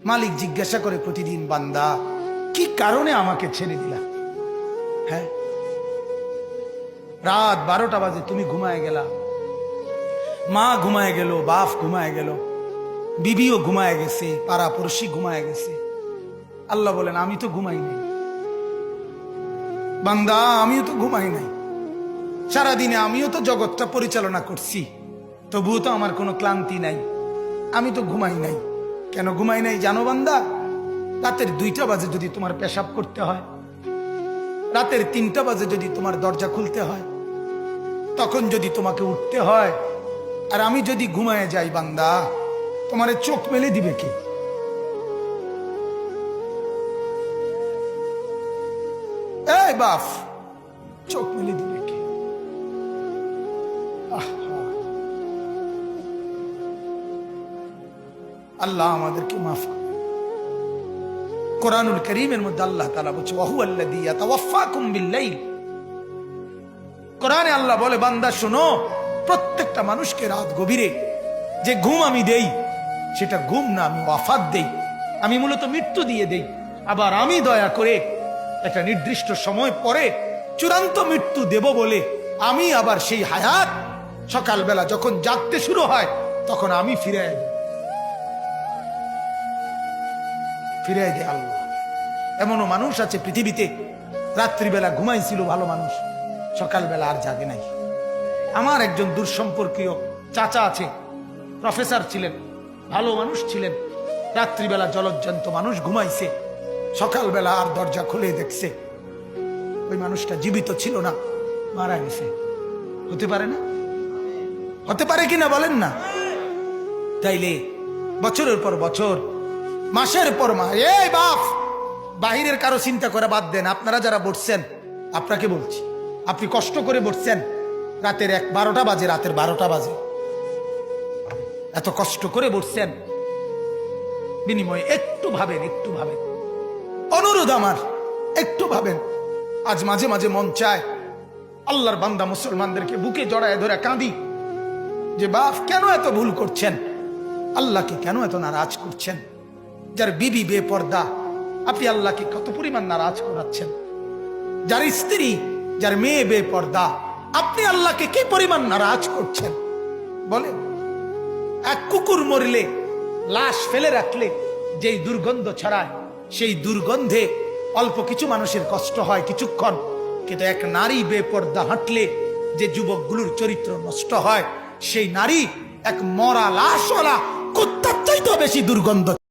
মালিক জিজ্ঞাসা করে প্রতিদিন, বান্দা কি কারণে আমাকে ছেড়ে দিলা? হ্যাঁ, রাত 12টা বাজে তুমি ঘুমায় গেলা, মা ঘুমায় গেল, বাপ ঘুমায় গেল, বিবিও ঘুমায় গেছে, পাড়া পড়শি ঘুমায় গেছে। আল্লাহ বলেন, আমি তো ঘুমাই নাই বান্দা, আমিও তো ঘুমাই নাই। সারাদিনে আমিও তো জগৎটা পরিচালনা করছি, তবুও তো আমার কোনো ক্লান্তি নাই, আমি তো ঘুমাই নাই। কেন ঘুমাই নাই জানো বান্দা? রাতের 2টা বাজে যদি তোমার পেশাব করতে হয়, রাতের 3টা বাজে যদি তোমার দরজা খুলতে হয়, তখন যদি তোমাকে উঠতে হয়, আর আমি যদি ঘুমায় যাই বান্দা, তোমারে চোখ মেলে দিবে কে? এই বাপ, চোখ মেলে দিবে কে? আল্লাহ আমাদেরকে মাফ করে। কোরআনুল কারীমের মধ্যে আল্লাহ তাআলা বলছে, ওয়া হুয়াল্লাযী ইয়াতাওয়াফফাকুম বিল-লাইল। কোরআনে আল্লাহ বলে, বান্দা শোনো, প্রত্যেকটা মানুষকে রাত গভীরে যে ঘুম আমি দেই, সেটা ঘুম না, আমি ওয়াফাত দেই, আমি মূলত মৃত্যু দিয়ে দেই। আবার আমি দয়া করে একটা নির্দিষ্ট সময় পরে চূড়ান্ত মৃত্যু দেব বলে আমি আবার সেই হায়াত সকালবেলা যখন জাগতে শুরু হয় তখন আমি ফিরাই দেয় আল্লাহ। এমনও মানুষ আছে পৃথিবীতে, রাত্রিবেলা ঘুমাইছিল ভালো মানুষ, সকালবেলা আর জাগে নাই। আমার একজন দূরসম্পর্কীয় চাচা আছে, প্রফেসর ছিলেন, ভালো মানুষ ছিলেন, রাত্রিবেলা জলজ্জান্ত মানুষ ঘুমাইছে, সকালবেলা আর দরজা খুলে দেখছে ওই মানুষটা জীবিত ছিল না, মারা গেছে। হতে পারে না? হতে পারে কিনা বলেন না? তাইলে বছরের পর বছর, মাসের পর মাস, এই বাপ, বাহিরের কারো চিন্তা করে বাদ দেন। আপনারা যারা বসছেন, আপনাকে বলছি, আপনি কষ্ট করে বসছেন, রাতের 12টা বাজে, রাতের 12টা বাজে, এত কষ্ট করে বসছেন, বিনিময়ে একটু ভাবেন, একটু ভাবেন, অনুরোধ আমার, একটু ভাবেন। আজ মাঝে মাঝে মন চায় আল্লাহর বান্দা মুসলমানদেরকে বুকে জড়ায় ধরে কাঁদি যে বাপ, কেন এত ভুল করছেন? আল্লাহকে কেন এত নারাজ করছেন? যার বিবি বেপর্দা, আপনি আল্লাহকে কত পরিমাণ নারাজ করাচ্ছেন। যার স্ত্রী, যার মেয়ে বেপর্দা, আপনি আল্লাহকে কি পরিমাণ নারাজ করছেন বলেন? এক কুকুর মরলে, লাশ ফেলে রাখলে যেই দুর্গন্ধ ছড়ায়, সেই দুর্গন্ধে অল্প কিছু মানুষের কষ্ট হয় কিছুক্ষণ, কিন্তু এক নারী বেপর্দা হাঁটলে যে যুবকগুলোর চরিত্র নষ্ট হয়, সেই নারী এক মরা লাশওয়ালা কুত্তার চাইতেও বেশি দুর্গন্ধ